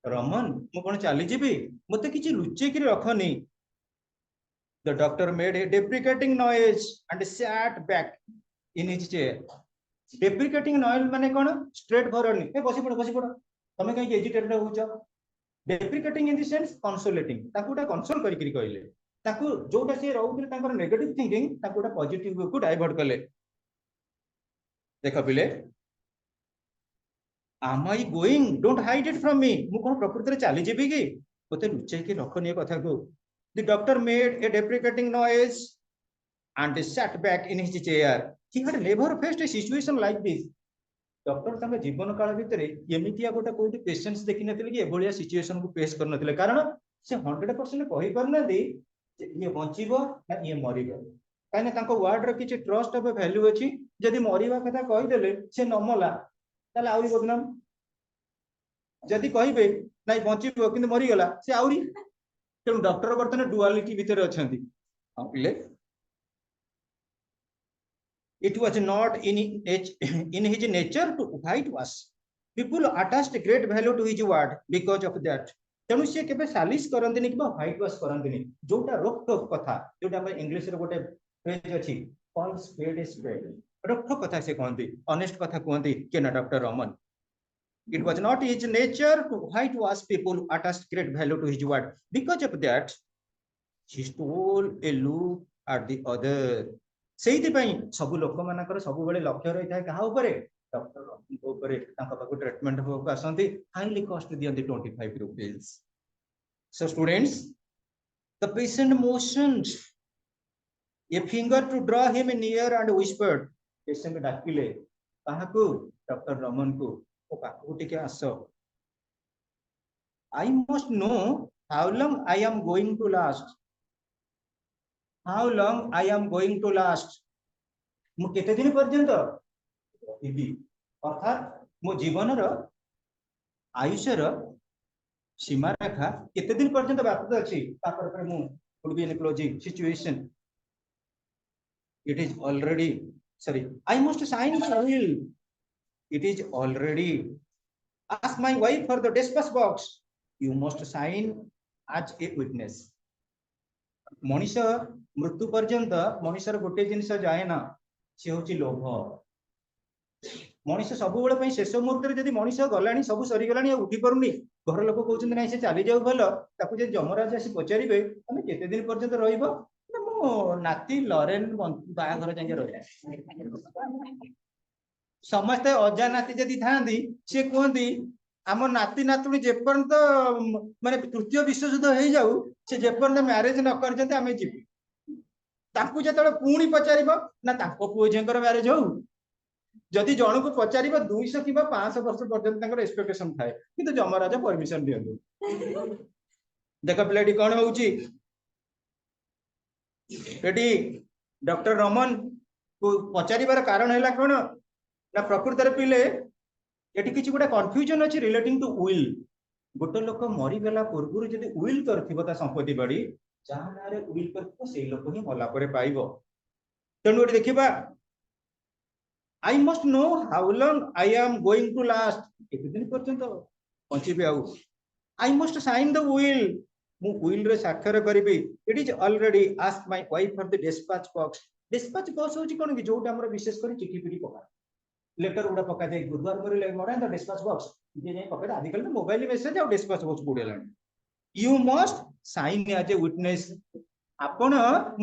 रमन मु कोन चाली जेबी मते किछि लुचे कि रखनी the doctor made a deprecating noise and sat back in his chair deprecating noise माने कोन स्ट्रेट फॉरवर्ड ए बसी पड़ तमे कहि एजिटेटेड होउछ deprecating in the sense consolating ताकुटा कंसोल करि करि कहले ताकू जोटा से रहउथिले तांकर नेगेटिव थिंकिंग ताकुटा पॉजिटिव को डाइवर्ट करले देखा पिले am I going don't hide it from me मु कोन प्रकृति रे चाली जेबी की ओते लुचे के रखनी कथा को the doctor made a deprecating noise and sat back in his chair he had never faced a situation like this doctor तांगे जीवन काल भितरे एमितिया गोटा कोठी पेशेंट्स देखि नथिले कि एभलिया सिचुएशन को फेस कर नथिले कारण से 100% कहि परना दे ये बंचिबो ना ये मरिबो काने तांको वर्ड रे किछि ट्रस्ट ऑफ वैल्यू अछि जदि मरिबा कथा कहि देले से नमला ताले आउरी बदनाम जदि कहिबे नाही बंचिबो किंतु मरि गेला से आउरी तेनु डॉक्टर बर्तन डुअलिटी भितर अछंती पिले it was not in his nature to whitewash people attached great value to his word because of that तेणु से केबे सालिस करंतिनी कि व्हाइट वाश करंतिनी जोटा रोक टोक कथा जोटा हम इंग्लिश रे गोटे फ्रेज अछि कॉल स्पेड रोक टोक कथा से कहंती ऑनेस्ट कथा कहंती के ना doctor Raman it was not his nature to whitewash people attached great value to his word because of that he stole a look at the other सेहिति पई सब लोक मानकर सब बेले लक्ष्य रही थाए कहा ऊपर डॉक्टर ऊपर तांका पाको ट्रीटमेंट हो आसंती हाईली कॉस्ट दियंती 25 rupees so students the patient motioned a finger to draw him near and whispered patient डाकिले काहाकू डॉक्टर रमन को ओ पाको टिके आसो I must know how long I am going to last how long I am going to last मु केते दिन पर्यंत इबी अर्थात मो जीवन रो आयुष्य रो सीमा रेखा केते दिन पर्यंत व्याप्त अछि तापर पर मु could be in a closing situation. It is already, sorry, I must sign the will. It is already. Ask my wife for the dispatch box. You must sign as a witness. Manish मृत्यु पर्यंत मनीषर गोटे जिनस जाए ना सी हूँ लोभ मनीष सब बेले शेष मुहूर्त जब मनीष गला सब सरीगला उठी पारुनी घर लोक कहते ना से चली जाऊ भल जमराज आसी पचारे तुम केते दिन पर्यंत रही मो नाती लरेन बाहाघर जाए रहा समस्ते अजा नाती जदि था सी कहती आम नाती नातुणी जेपर्यंत माने तृतीय विश्वयुद्ध हो जाऊ से जेपर्यंत मैरेज न करते आम जीव जो पुणी पचार ना पुओ झीर मैरेज हो जदि जन को पचार 200 कि 500 वर्ष पर्यंत एक्सपेक्टेशन थाए कि जमराज परमिशन दिंतु देख पिलाटी कौन हो डॉक्टर रमन को पचार कारण है कौन ना प्रकृत पिले ये किसी गोटे कन्फ्यूजन अच्छी रिलेटिंग टू विल गोटे लोक मरीगला पूर्व जब विल कर संपत्ति बाड़ी जहाँ ना विल कर लोक ही मला पाइब तेणु देखा I must know how long I am going to last एक दिन पर्यंत बची I must sign the will मु विल रे साक्षर करी it is already ask my wife for the dispatch box होची कोन कि जोटा हमर विशेष कर चिठी पिटी पका लेटर उडा पका दे गुरुवार करे मोडा द डिस्पैच बॉक्स जे नै पका आदिकल तो मोबाइल मेसेज और डिस्पैच बॉक्स बुडेलानी you must sign as a witness आपण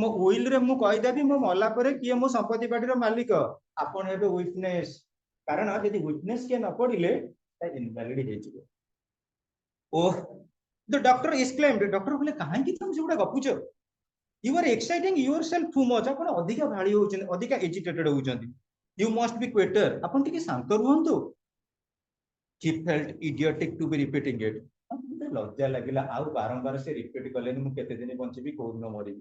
मो विल रे मु कहि देबी मो मला परे किए मो संपत्ति बाडी रो मालिक आपण हेबे विटनेस कारण यदि विटनेस के न पड़िले ता इनवैलिड हे जिवो ओ द डॉक्टर एक्सक्लेम्ड डॉक्टर बोले काहे कि तुम जेउडा गपुच you are exciting yourself too much आपण अधिक भाळी होउछन अधिक एजिटेटेड होउछन यू मस्ट बी क्वेटर आपण टिके शांत रहंतु he felt idiotic to be repeating it लज्जा लगिला आउ बारंबार से रिपीट कलेनी मु केते दिन बंचबी को दिन मरी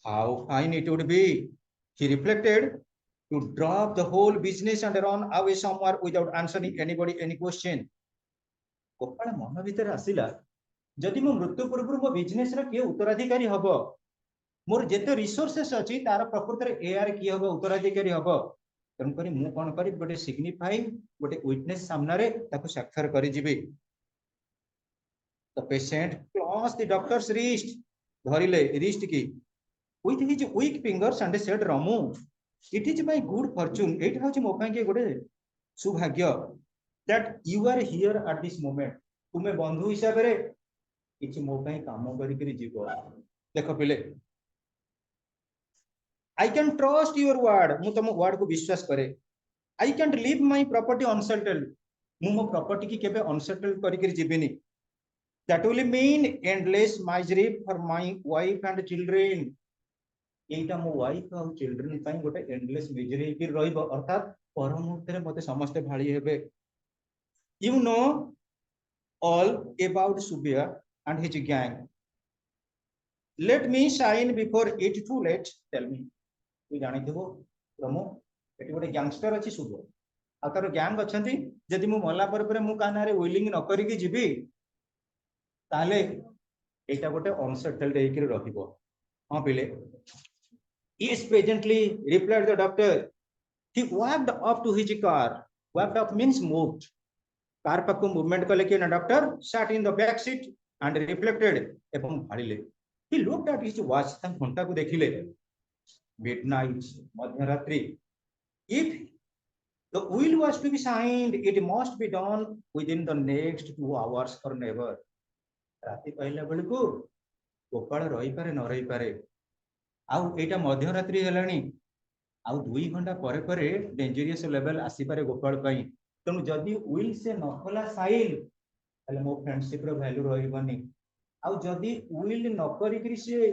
how fine it would be he reflected to drop the whole business and run away somewhere without answering anybody any question Gopal मन भीतर आसिला जदि मो मृत्यु पूर्व मो बिजनेस रे के उत्तराधिकारी हबो मोर जेते रिसोर्सेस अछि तार प्रकृति रे एआर की हबो उत्तराधिकारी हबो तन करी मु कोन करी गोटे सिग्निफाइंग गोटे विटनेस सामना रे ताको साक्षर करी जिबी the patient clasped the doctor's wrist धरिले wrist की with his weak fingers and said Ramu it is my good fortune it हउची मो पय के गोटे सौभाग्य that you are here at this moment तुमे बंधु हिसाब रे किछि मो पय काम करी करी जीवो देखो पिले I can trust your word मु तुम वर्ड को विश्वास करे I can't leave my property unsettled मु मो प्रॉपर्टी की केबे अनसेटल्ड करी करी जीविनी that will mean endless misery for my wife and children एटा मो वाइफ और चिल्ड्रन पय गोटे एंडलेस मिजरी की रहइबो अर्थात परमुहूर्त रे मते समस्त भाळी हेबे you know all about Subia and his gang let me shine before it too late tell me तू जानि देबो प्रमो एटी गोटे गैंगस्टर अछि सुबो आ तार गैंग अछंती जदि मु मला पर मु काना रे विलिंग न करी की जिबी ताले एटा गोटे अनसेटल्ड हे कि रहिबो हां पिले is presently replied the doctor he walked up to his car walked up means moved car पाको मूवमेंट कले कि ना doctor sat in the back seat and reflected एवं भाड़िले he looked at his watch ता घंटा को देखिले midnight मध्यरात्रि if the will was to be signed it must be done within the next 2 hours or never राति पहला bell को गोपाल रही पारे न रही पारे आउ एटा मध्यरात्रि हेलानी आउ 2 घंटा परे परे डेंजरियस लेवल आसी पारे गोपाल पई तेणु जदि विल से न होला साइन ताले मो फ्रेंडशिप रो वैल्यू रहिबनी आउ जदि विल न करी कि से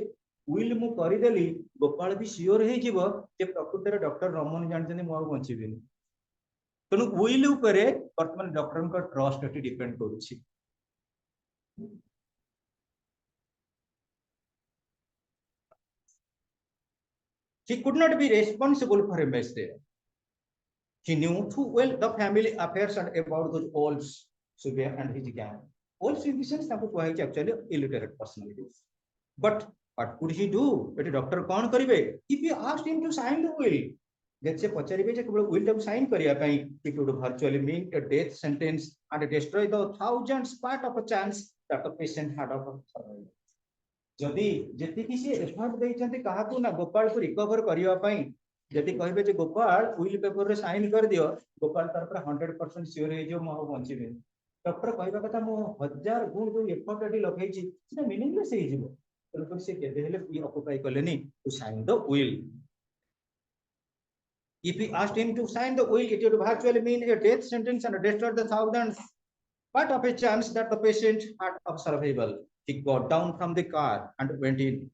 विल मु करि देली गोपाल भी श्योर हे जीवो जे प्रकृति रे डॉक्टर रमन जानछनी मो बंचिबिनी तेणु विल ऊपर वर्तमान डॉक्टर को ट्रस्ट एटी डिपेंड करूछि he could not be responsible for a mess there he knew too well the family affairs and about those Subia and his gang Olds in the sense that was actually illiterate personalities but what could he do? But doctor कौन करिवे? If you asked him to sign the will, जैसे पचारिबे जे केवल will टाକୁ sign करिया पई, it would virtually mean a death sentence and destroy the thousands part of a chance that the patient had of survival. जदि जेति कि से effort दैछन्ते काहाकू ना गोपाल को रिकवर करिया पई, जदि कहबे जे गोपाल will पेपर रे साइन कर दियो, गोपाल तार पर 100% श्योर हे जो मो बंचिबे। डॉक्टर कहबा कथा मो 1000 गुण जो एफर्ट एटी लगैछि सेटा मीनिंगलेस हे जिवो। तो से केबे हेले पी ऑक्युपाई करलेनी to sign the will. If we asked him to sign the will, it would virtually mean a death sentence and destroy the thousands part of a chance that the patient had of survival. He got down from the car and went in.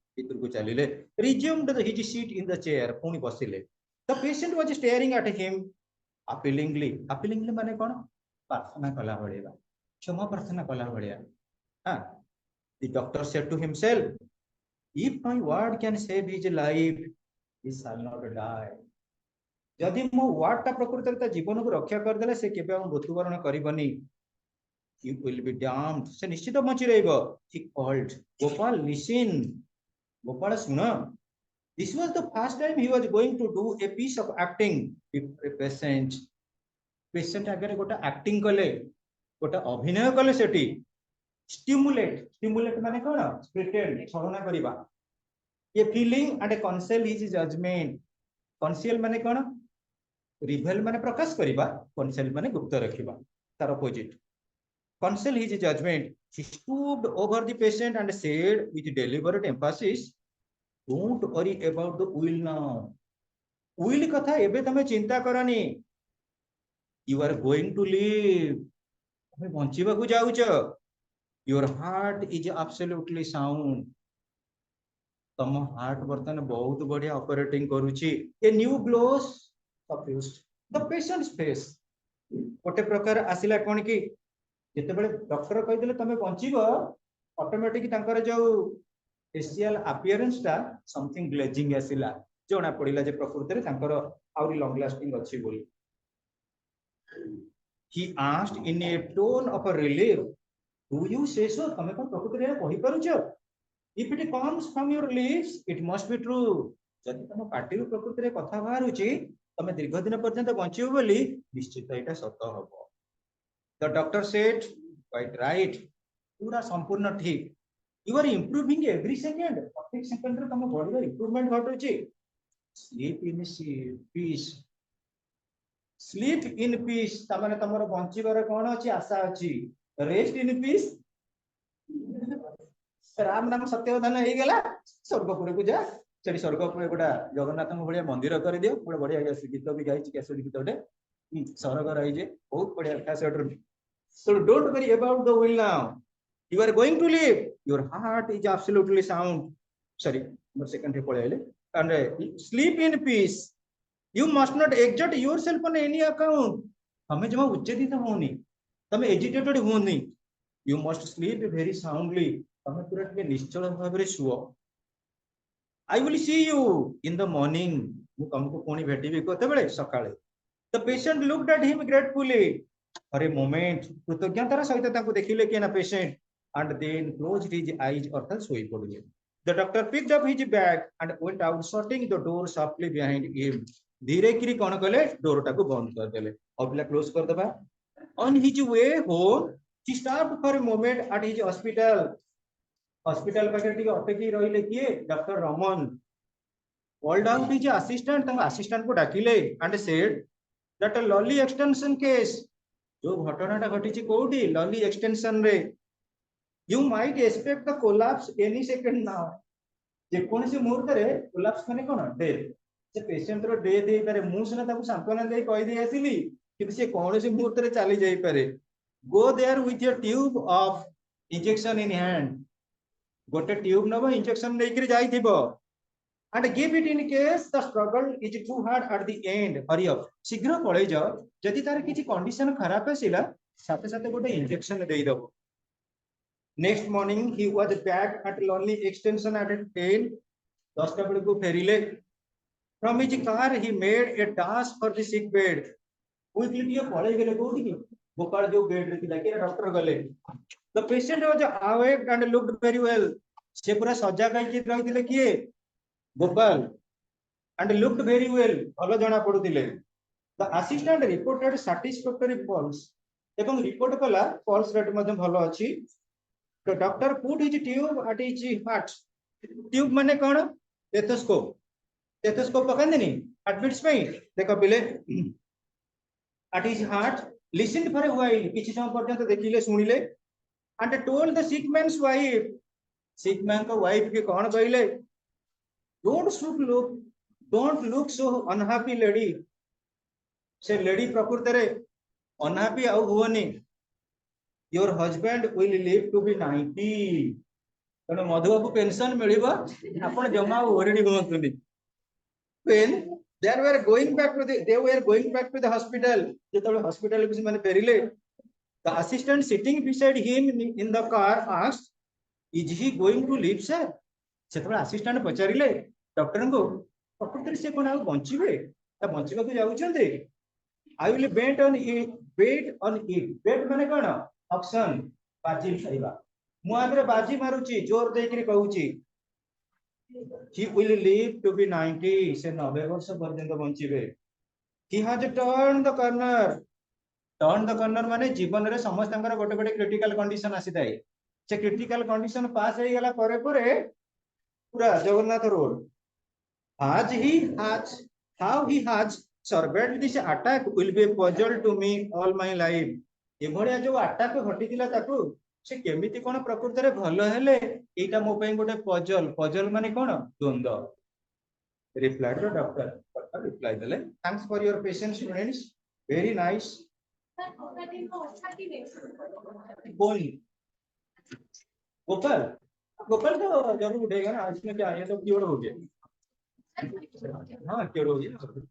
Resumed his seat in the chair. The patient was staring at him appealingly. Appealingly माने कौन? प्रार्थना कला भलिया, क्षमा प्रार्थना कला भलिया. The doctor said to himself, if my word can save his life, he shall not die. जदि मो ward ता प्रकृति ता जीवन को रक्षा कर देले से केबे हम मृत्युवरण करिबनी, he will be damned, से निश्चित बचि रहइबो. He called, Gopal, listen. Gopal soon. This was the first time he was going to do a piece of acting with a patient. Patient आगे गोटा acting कले, गोटा अभिनय कले सेठी. Stimulate माने कोन? Pretend, छलना करिबा. A feeling and a conceal his judgment. Conceal माने कोन? Reveal माने प्रकाश करिबा, conceal माने गुप्त रखिबा. तार opposite. Conceal his judgment. He stooped over the patient and said with deliberate emphasis, don't worry about the will now. Will कथा एबे तमे चिंता करनी. You are going to live. तमे बंचिबा को जाउछ. Your heart is absolutely sound. तम heart वर्तमान बहुत बढ़िया ऑपरेटिंग करूची. A new glows suffused the patient's face. गोटे प्रकार आसिला कोन की जेते बेले डॉक्टर कहि देले तमे बंचिबो, ऑटोमेटिक तांकर जो फेशियल अपीयरेंस ता समथिंग ग्लेजिंग आसिला, जोना पडिला जे प्रकृति रे तांकर आउरी लॉन्ग लास्टिंग अछि बोली. He asked in a tone of a relief, do you say so? तमे कोन प्रकृति रे कहि पारुछ? If it comes from your lips, it must be true. जदि तम पार्टी प्रकृति रे कथा बाहरुची, तमे दीर्घ दिन पर्यंत बंचिबो बोली निश्चित एटा सत्य हबो. The doctor said, quite right. पूरा संपूर्ण ठीक. You are improving every second. प्रत्येक सेकंड रे तम बॉडी रे इंप्रूवमेंट घटुची. Sleep in peace. Sleep in peace. तमाने तमरो बंचिबार कोन अछि आशा अछि. Rest in peace. राम नाम सत्यवधान हे गेला. स्वर्गपुर को जा. सेठी स्वर्गपुर गोटा जगन्नाथ भलिया मंदिर कर दियो. बड़ बढ़िया गीत भी गाइछि कैसेट गीत ओटे. स्वर्ग रही जे बहुत बढ़िया cassette. So don't worry about the will now. You are going to live. Your heart is absolutely sound. Sorry, number second पळेले. And sleep in peace. You must not exert yourself on any account. हमें जमा उच्चेदित होनी, तमे agitated होनी. You must sleep very soundly. तमे पूरा के निश्चल भाव रे suo. I will see you in the morning. मु तुमको कोनी भेटिबी कोते बेले सकाळे. The patient looked at him gratefully. For a moment, कृतज्ञतार सहित ताको देखिले के ना patient, and then closed his eyes अर्थात सोई पड़िले. The doctor picked up his bag and went out, shutting the door softly behind him. धीरे किरी कोन कले डोर टाको बंद कर देले. अबला क्लोज कर दबा. On his way home, he stopped for a moment at his hospital. Hospital पाखे टिके अटकी रहिले किए doctor Raman. Called out his assistant, तंग assistant को डाकिले and said that a Lolly extension case, जो घटनाटा घटिछि कोठी लॉली एक्सटेंशन रे, you might expect the collapse any second now. जे कोनसी मुहूर्त रे कोलैप्स माने कोन डेथ. से पेशेंट रो डेथ हे पारे. मु सना ताकू सांत्वना दे कहि दे आसिली कि से कोनसी मुहूर्त रे चली जाई पारे. Go there with your tube of injection in hand. गोटे ट्यूब नबो इंजेक्शन लेकरी जाई थिबो. And give it in case the struggle is too hard at the end. Hurry up. शीघ्र पळे जाओ. जदि तार किछि कंडीशन खराब आसिला साथे साथे गोटे इंजेक्शन देई दबो. Next morning he was back at Lonely Extension at 10. 10 टा बेले को फेरिले. From his car he made a dash for the sick bed. Quickly ये पळे गेले कोठी की गोपाल जो बेड रे थिला के डॉक्टर गले. The patient was awake and looked very well. से पूरा सजा कहीं रही किए Gopal and looked very well भलो जना पड़ुतिले the assistant reported satisfactory pulse एवं रिपोर्ट कला pulse rate मध्ये भलो अछि तो doctor put his tube at his heart tube माने कोन stethoscope पकांदिनी heart beats पे देखो पिले at his heart listened for a while किछि समय पर्यंत देखिले सुनिले and told the sick man's wife sick man का wife के कोन कहले don't look so unhappy lady से lady प्रकृति रे unhappy आउ हुवनी your husband will live to be 90 तने मधुबाबू पेंशन मिलिबा आपण जमा ओरेडी होतुनी when they were going back to the hospital जेतबे hospital के माने फेरिले the assistant sitting beside him in the car asked is he going to live sir सेतबे assistant पचारिले doctor को प्रकृति से कोन आ बंचिबे ता बंचिबा को जाउछन्ते I will bet on it bet माने कोन ऑप्शन बाजी खाइबा मु आगरे बाजी मारुची जोर देकरी कहूची he will live to be 90 से 90 वर्ष पर्यंत बंचिबे he has turned the corner माने जीवन रे समस्तंकर गोटे गोटे क्रिटिकल कंडीशन आसीताई से क्रिटिकल कंडीशन पास हे गेला परे परे पूरा Jagannath road how he has survived this attack will be a puzzle to me all my life ए भलिया जो अटैक घटितिला ताकू से केमिति कोन प्रकृति रे भलो हेले एटा मो पई गोटे पजल माने कोन द्वंद्व रिप्लाइड द डॉक्टर रिप्लाई देले thanks for your patience students very nice बोल गोपाल तो जरूर उठेगा ना इसमें क्या है तो क्यों हो गया हाँ क्यों हो गया